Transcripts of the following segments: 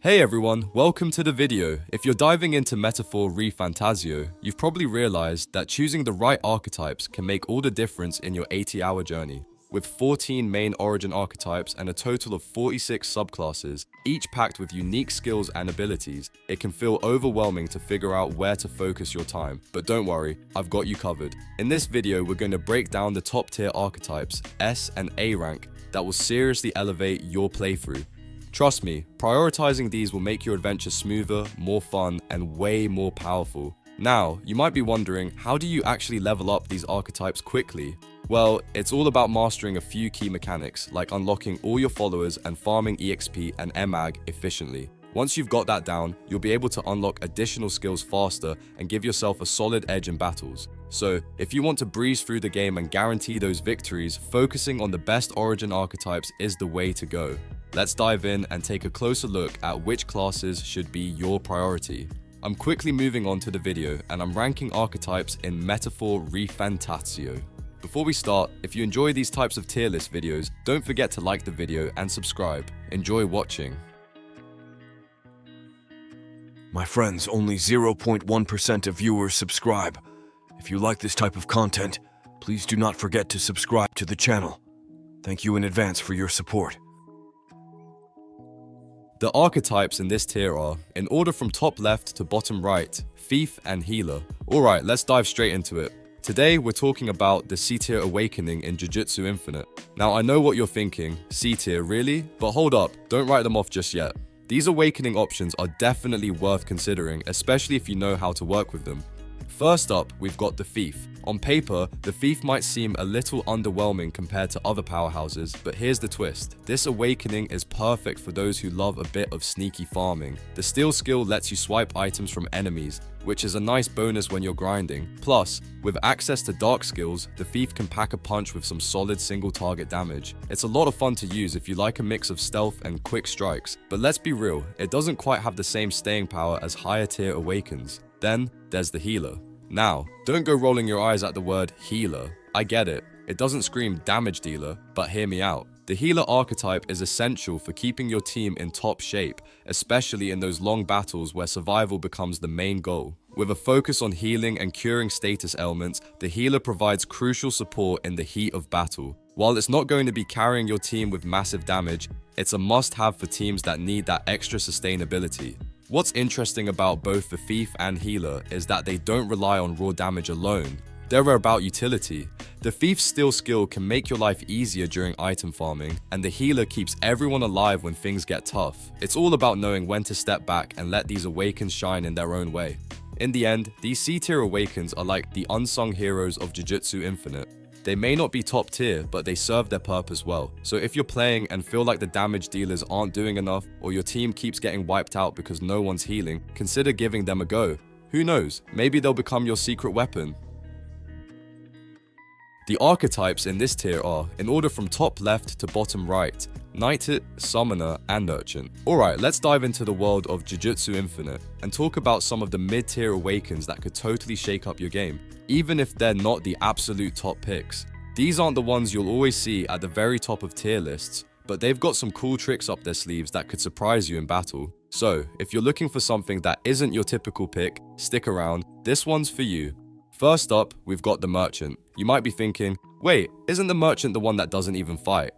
Hey everyone, welcome to the video. If you're diving into Metaphor ReFantazio, you've probably realized that choosing the right archetypes can make all the difference in your 80-hour journey. With 14 main origin archetypes and a total of 46 subclasses, each packed with unique skills and abilities, it can feel overwhelming to figure out where to focus your time. But don't worry, I've got you covered. In this video, we're going to break down the top tier archetypes, S and A rank, that will seriously elevate your playthrough. Trust me, prioritizing these will make your adventure smoother, more fun, and way more powerful. Now, you might be wondering, how do you actually level up these archetypes quickly? Well, it's all about mastering a few key mechanics, like unlocking all your followers and farming EXP and MAG efficiently. Once you've got that down, you'll be able to unlock additional skills faster and give yourself a solid edge in battles. So, if you want to breeze through the game and guarantee those victories, focusing on the best origin archetypes is the way to go. Let's dive in and take a closer look at which classes should be your priority. I'm quickly moving on to the video and I'm ranking archetypes in Metaphor ReFantazio. Before we start, if you enjoy these types of tier list videos, don't forget to like the video and subscribe. Enjoy watching. My friends, only 0.1% of viewers subscribe. If you like this type of content, please do not forget to subscribe to the channel. Thank you in advance for your support. The archetypes in this tier are, in order from top left to bottom right, Thief and Healer. Alright, let's dive straight into it. Today, we're talking about the C-tier awakening in Jujutsu Infinite. Now, I know what you're thinking, C-tier, really? But hold up, don't write them off just yet. These awakening options are definitely worth considering, especially if you know how to work with them. First up, we've got the Thief. On paper, the Thief might seem a little underwhelming compared to other powerhouses, but here's the twist. This awakening is perfect for those who love a bit of sneaky farming. The Steal skill lets you swipe items from enemies, which is a nice bonus when you're grinding. Plus, with access to dark skills, the Thief can pack a punch with some solid single target damage. It's a lot of fun to use if you like a mix of stealth and quick strikes, but let's be real, it doesn't quite have the same staying power as higher tier awakens. Then, there's the Healer. Now, don't go rolling your eyes at the word healer. I get it. It doesn't scream damage dealer, but hear me out. The healer archetype is essential for keeping your team in top shape, especially in those long battles where survival becomes the main goal. With a focus on healing and curing status ailments, the healer provides crucial support in the heat of battle. While it's not going to be carrying your team with massive damage, it's a must-have for teams that need that extra sustainability. What's interesting about both the Thief and Healer is that they don't rely on raw damage alone. They're about utility. The Thief's Steal skill can make your life easier during item farming, and the Healer keeps everyone alive when things get tough. It's all about knowing when to step back and let these awakens shine in their own way. In the end, these C-tier awakens are like the unsung heroes of Jujutsu Infinite. They may not be top tier, but they serve their purpose well. So if you're playing and feel like the damage dealers aren't doing enough, or your team keeps getting wiped out because no one's healing, consider giving them a go. Who knows, maybe they'll become your secret weapon. The archetypes in this tier are, in order from top left to bottom right, Knight, Summoner, and Merchant. Alright, let's dive into the world of Jujutsu Infinite and talk about some of the mid-tier awakens that could totally shake up your game, even if they're not the absolute top picks. These aren't the ones you'll always see at the very top of tier lists, but they've got some cool tricks up their sleeves that could surprise you in battle. So, if you're looking for something that isn't your typical pick, stick around, this one's for you. First up, we've got the Merchant. You might be thinking, wait, isn't the Merchant the one that doesn't even fight?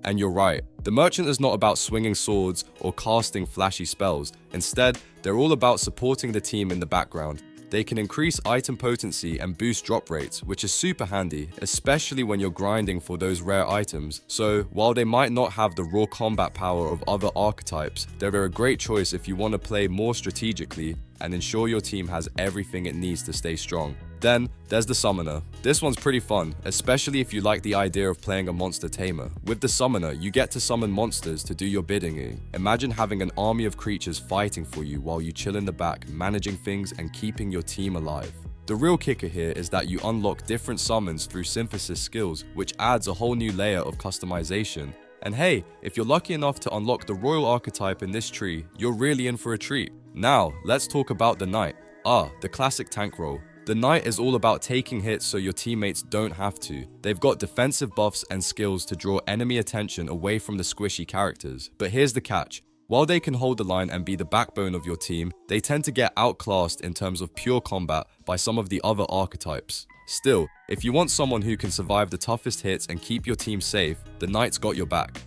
And you're right, the Merchant is not about swinging swords or casting flashy spells. Instead, they're all about supporting the team in the background. They can increase item potency and boost drop rates, which is super handy, especially when you're grinding for those rare items. So, while they might not have the raw combat power of other archetypes, they're a great choice if you want to play more strategically and ensure your team has everything it needs to stay strong. Then, there's the Summoner. This one's pretty fun, especially if you like the idea of playing a monster tamer. With the Summoner, you get to summon monsters to do your bidding. Imagine having an army of creatures fighting for you while you chill in the back, managing things and keeping your team alive. The real kicker here is that you unlock different summons through synthesis skills, which adds a whole new layer of customization. And hey, if you're lucky enough to unlock the Royal archetype in this tree, you're really in for a treat. Now, let's talk about the Knight. The classic tank role. The Knight is all about taking hits so your teammates don't have to. They've got defensive buffs and skills to draw enemy attention away from the squishy characters. But here's the catch. While they can hold the line and be the backbone of your team, they tend to get outclassed in terms of pure combat by some of the other archetypes. Still, if you want someone who can survive the toughest hits and keep your team safe, the Knight's got your back.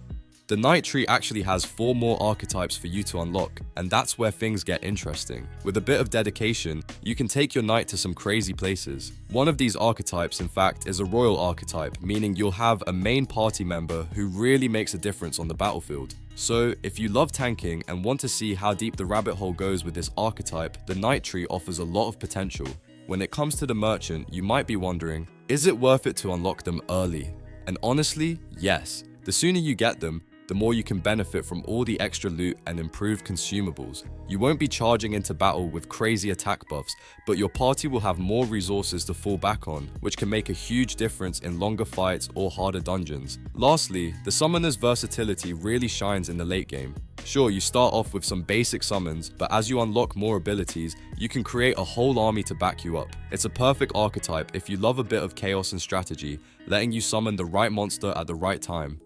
The Knight tree actually has 4 more archetypes for you to unlock, and that's where things get interesting. With a bit of dedication, you can take your Knight to some crazy places. One of these archetypes, in fact, is a royal archetype, meaning you'll have a main party member who really makes a difference on the battlefield. So, if you love tanking and want to see how deep the rabbit hole goes with this archetype, the Knight tree offers a lot of potential. When it comes to the merchant, you might be wondering, is it worth it to unlock them early? And honestly, yes. The sooner you get them, the more you can benefit from all the extra loot and improved consumables. You won't be charging into battle with crazy attack buffs, but your party will have more resources to fall back on, which can make a huge difference in longer fights or harder dungeons. Lastly, the summoner's versatility really shines in the late game. Sure, you start off with some basic summons, but as you unlock more abilities, you can create a whole army to back you up. It's a perfect archetype if you love a bit of chaos and strategy, letting you summon the right monster at the right time.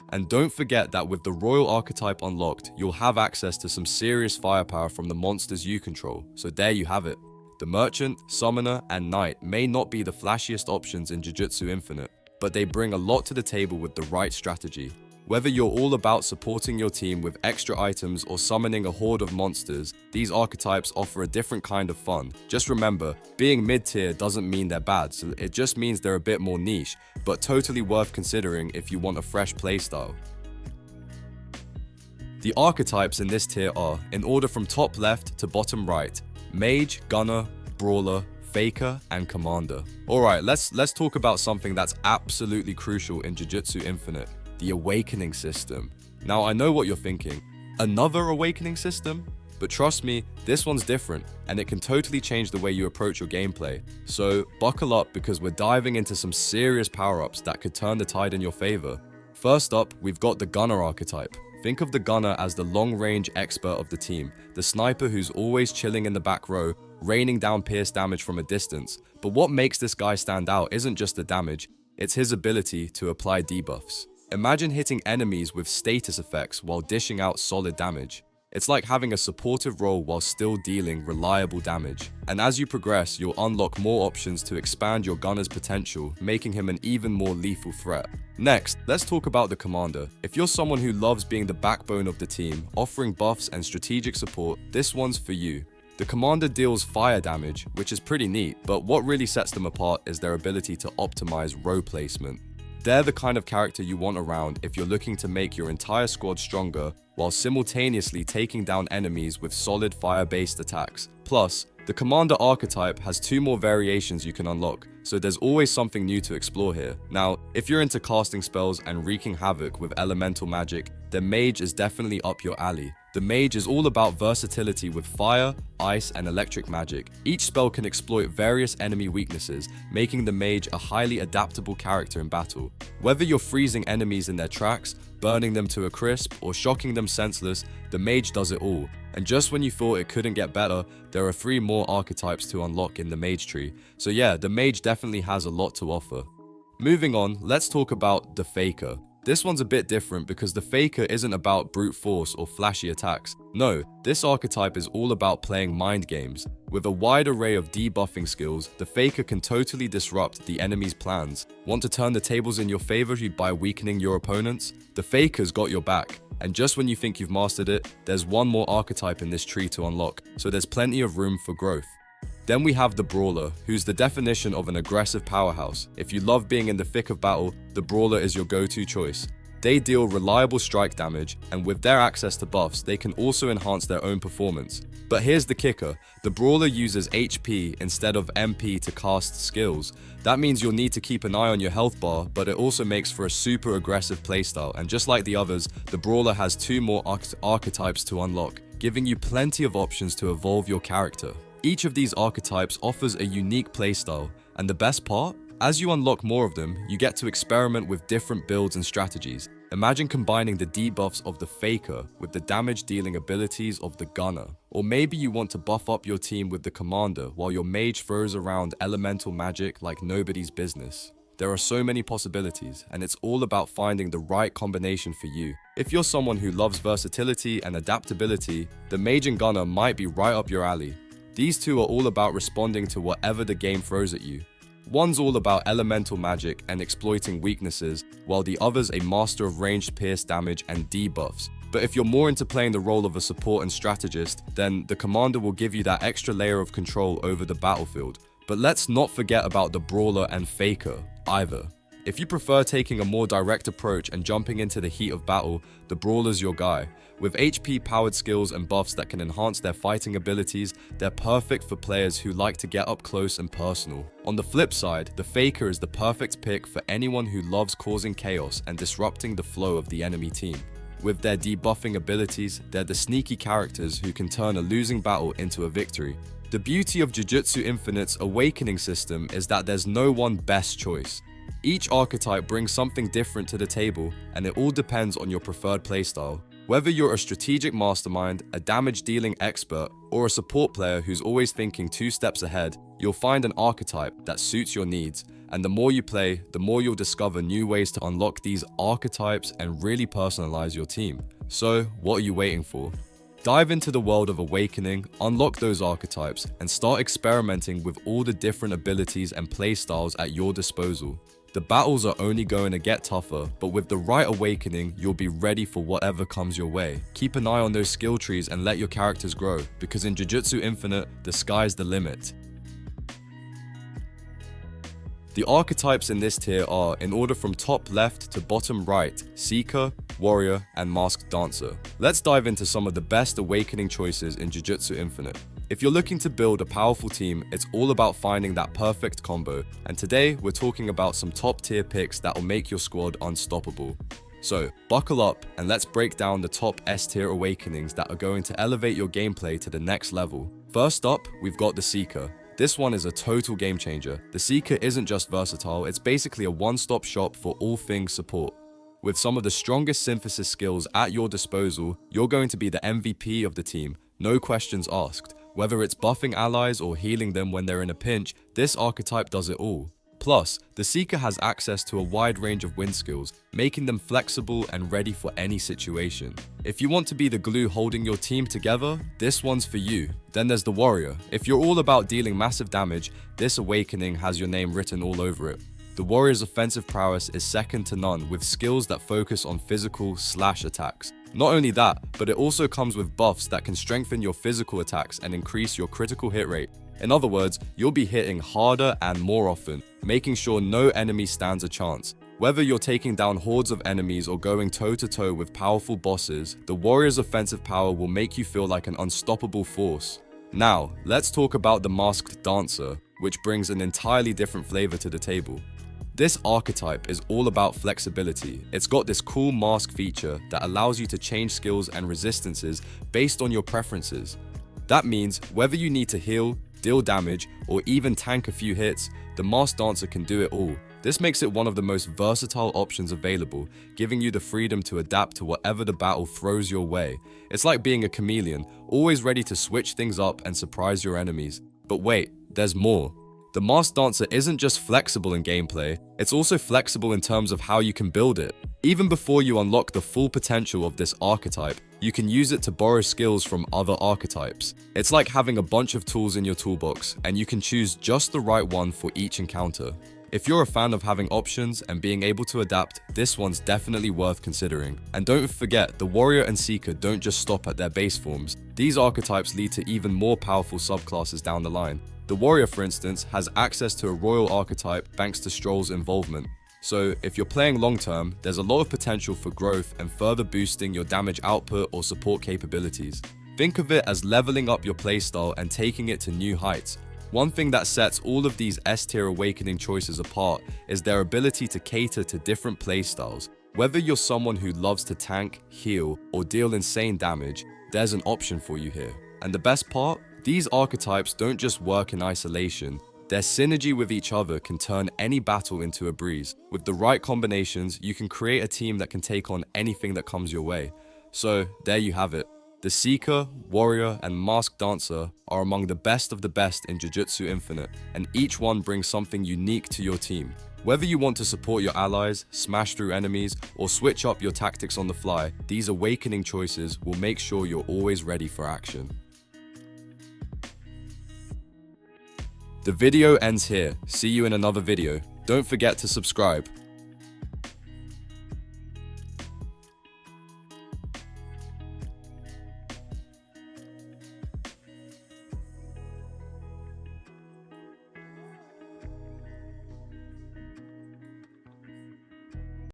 And don't forget that with the Royal Archetype unlocked, you'll have access to some serious firepower from the monsters you control, so there you have it. The Merchant, Summoner, and Knight may not be the flashiest options in Jujutsu Infinite, but they bring a lot to the table with the right strategy. Whether you're all about supporting your team with extra items or summoning a horde of monsters, these archetypes offer a different kind of fun. Just remember, being mid-tier doesn't mean they're bad, so it just means they're a bit more niche, but totally worth considering if you want a fresh playstyle. The archetypes in this tier are, in order from top left to bottom right, Mage, Gunner, Brawler, Faker, and Commander. Alright, let's talk about something that's absolutely crucial in Jujutsu Infinite. The Awakening system. Now I know what you're thinking, another Awakening system? But trust me, this one's different, and it can totally change the way you approach your gameplay. So buckle up because we're diving into some serious power-ups that could turn the tide in your favor. First up, we've got the Gunner archetype. Think of the Gunner as the long-range expert of the team, the sniper who's always chilling in the back row, raining down pierce damage from a distance. But what makes this guy stand out isn't just the damage, it's his ability to apply debuffs. Imagine hitting enemies with status effects while dishing out solid damage. It's like having a supportive role while still dealing reliable damage. And as you progress, you'll unlock more options to expand your gunner's potential, making him an even more lethal threat. Next, let's talk about the Commander. If you're someone who loves being the backbone of the team, offering buffs and strategic support, this one's for you. The Commander deals fire damage, which is pretty neat, but what really sets them apart is their ability to optimize row placement. They're the kind of character you want around if you're looking to make your entire squad stronger while simultaneously taking down enemies with solid fire-based attacks. Plus, the Commander archetype has 2 more variations you can unlock, so there's always something new to explore here. Now, if you're into casting spells and wreaking havoc with elemental magic, then Mage is definitely up your alley. The Mage is all about versatility with fire, ice, and electric magic. Each spell can exploit various enemy weaknesses, making the Mage a highly adaptable character in battle. Whether you're freezing enemies in their tracks, burning them to a crisp, or shocking them senseless, the Mage does it all. And just when you thought it couldn't get better, there are 3 more archetypes to unlock in the Mage tree. So yeah, the Mage definitely has a lot to offer. Moving on, let's talk about the Faker. This one's a bit different because the Faker isn't about brute force or flashy attacks. No, this archetype is all about playing mind games. With a wide array of debuffing skills, the Faker can totally disrupt the enemy's plans. Want to turn the tables in your favor by weakening your opponents? The Faker's got your back. And just when you think you've mastered it, there's 1 more archetype in this tree to unlock, so there's plenty of room for growth. Then we have the Brawler, who's the definition of an aggressive powerhouse. If you love being in the thick of battle, the Brawler is your go-to choice. They deal reliable strike damage, and with their access to buffs, they can also enhance their own performance. But here's the kicker, the Brawler uses HP instead of MP to cast skills. That means you'll need to keep an eye on your health bar, but it also makes for a super aggressive playstyle, and just like the others, the Brawler has 2 more archetypes to unlock, giving you plenty of options to evolve your character. Each of these archetypes offers a unique playstyle, and the best part? As you unlock more of them, you get to experiment with different builds and strategies. Imagine combining the debuffs of the Faker with the damage-dealing abilities of the Gunner. Or maybe you want to buff up your team with the Commander while your Mage throws around elemental magic like nobody's business. There are so many possibilities, and it's all about finding the right combination for you. If you're someone who loves versatility and adaptability, the Mage and Gunner might be right up your alley. These two are all about responding to whatever the game throws at you. One's all about elemental magic and exploiting weaknesses, while the other's a master of ranged pierce damage and debuffs. But if you're more into playing the role of a support and strategist, then the Commander will give you that extra layer of control over the battlefield. But let's not forget about the Brawler and Faker, either. If you prefer taking a more direct approach and jumping into the heat of battle, the Brawler's your guy. With HP-powered skills and buffs that can enhance their fighting abilities, they're perfect for players who like to get up close and personal. On the flip side, the Faker is the perfect pick for anyone who loves causing chaos and disrupting the flow of the enemy team. With their debuffing abilities, they're the sneaky characters who can turn a losing battle into a victory. The beauty of Jujutsu Infinite's awakening system is that there's no one best choice. Each archetype brings something different to the table, and it all depends on your preferred playstyle. Whether you're a strategic mastermind, a damage-dealing expert, or a support player who's always thinking 2 steps ahead, you'll find an archetype that suits your needs. And the more you play, the more you'll discover new ways to unlock these archetypes and really personalize your team. So, what are you waiting for? Dive into the world of Awakening, unlock those archetypes, and start experimenting with all the different abilities and playstyles at your disposal. The battles are only going to get tougher, but with the right Awakening, you'll be ready for whatever comes your way. Keep an eye on those skill trees and let your characters grow, because in Jujutsu Infinite, the sky's the limit. The archetypes in this tier are, in order from top left to bottom right, Seeker, Warrior, and Masked Dancer. Let's dive into some of the best Awakening choices in Jujutsu Infinite. If you're looking to build a powerful team, it's all about finding that perfect combo, and today we're talking about some top tier picks that will make your squad unstoppable. So, buckle up and let's break down the top S tier Awakenings that are going to elevate your gameplay to the next level. First up, we've got the Seeker. This one is a total game changer. The Seeker isn't just versatile, it's basically a one-stop shop for all things support. With some of the strongest synthesis skills at your disposal, you're going to be the MVP of the team, no questions asked. Whether it's buffing allies or healing them when they're in a pinch, this archetype does it all. Plus, the Seeker has access to a wide range of wind skills, making them flexible and ready for any situation. If you want to be the glue holding your team together, this one's for you. Then there's the Warrior. If you're all about dealing massive damage, this Awakening has your name written all over it. The Warrior's offensive prowess is second to none, with skills that focus on physical slash attacks. Not only that, but it also comes with buffs that can strengthen your physical attacks and increase your critical hit rate. In other words, you'll be hitting harder and more often, making sure no enemy stands a chance. Whether you're taking down hordes of enemies or going toe-to-toe with powerful bosses, the Warrior's offensive power will make you feel like an unstoppable force. Now, let's talk about the Masked Dancer, which brings an entirely different flavor to the table. This archetype is all about flexibility. It's got this cool mask feature that allows you to change skills and resistances based on your preferences. That means whether you need to heal, deal damage, or even tank a few hits, the Masked Dancer can do it all. This makes it one of the most versatile options available, giving you the freedom to adapt to whatever the battle throws your way. It's like being a chameleon, always ready to switch things up and surprise your enemies. But wait, there's more. The Masked Dancer isn't just flexible in gameplay, it's also flexible in terms of how you can build it. Even before you unlock the full potential of this archetype, you can use it to borrow skills from other archetypes. It's like having a bunch of tools in your toolbox, and you can choose just the right one for each encounter. If you're a fan of having options and being able to adapt, this one's definitely worth considering. And don't forget, the Warrior and Seeker don't just stop at their base forms. These archetypes lead to even more powerful subclasses down the line. The Warrior, for instance, has access to a Royal archetype thanks to Stroll's involvement. So, if you're playing long term, there's a lot of potential for growth and further boosting your damage output or support capabilities. Think of it as leveling up your playstyle and taking it to new heights. One thing that sets all of these S-tier Awakening choices apart is their ability to cater to different playstyles. Whether you're someone who loves to tank, heal, or deal insane damage, there's an option for you here. And the best part? These archetypes don't just work in isolation. Their synergy with each other can turn any battle into a breeze. With the right combinations, you can create a team that can take on anything that comes your way. So, there you have it. The Seeker, Warrior, and Masked Dancer are among the best of the best in Jujutsu Infinite, and each one brings something unique to your team. Whether you want to support your allies, smash through enemies, or switch up your tactics on the fly, these awakening choices will make sure you're always ready for action. The video ends here. See you in another video. Don't forget to subscribe.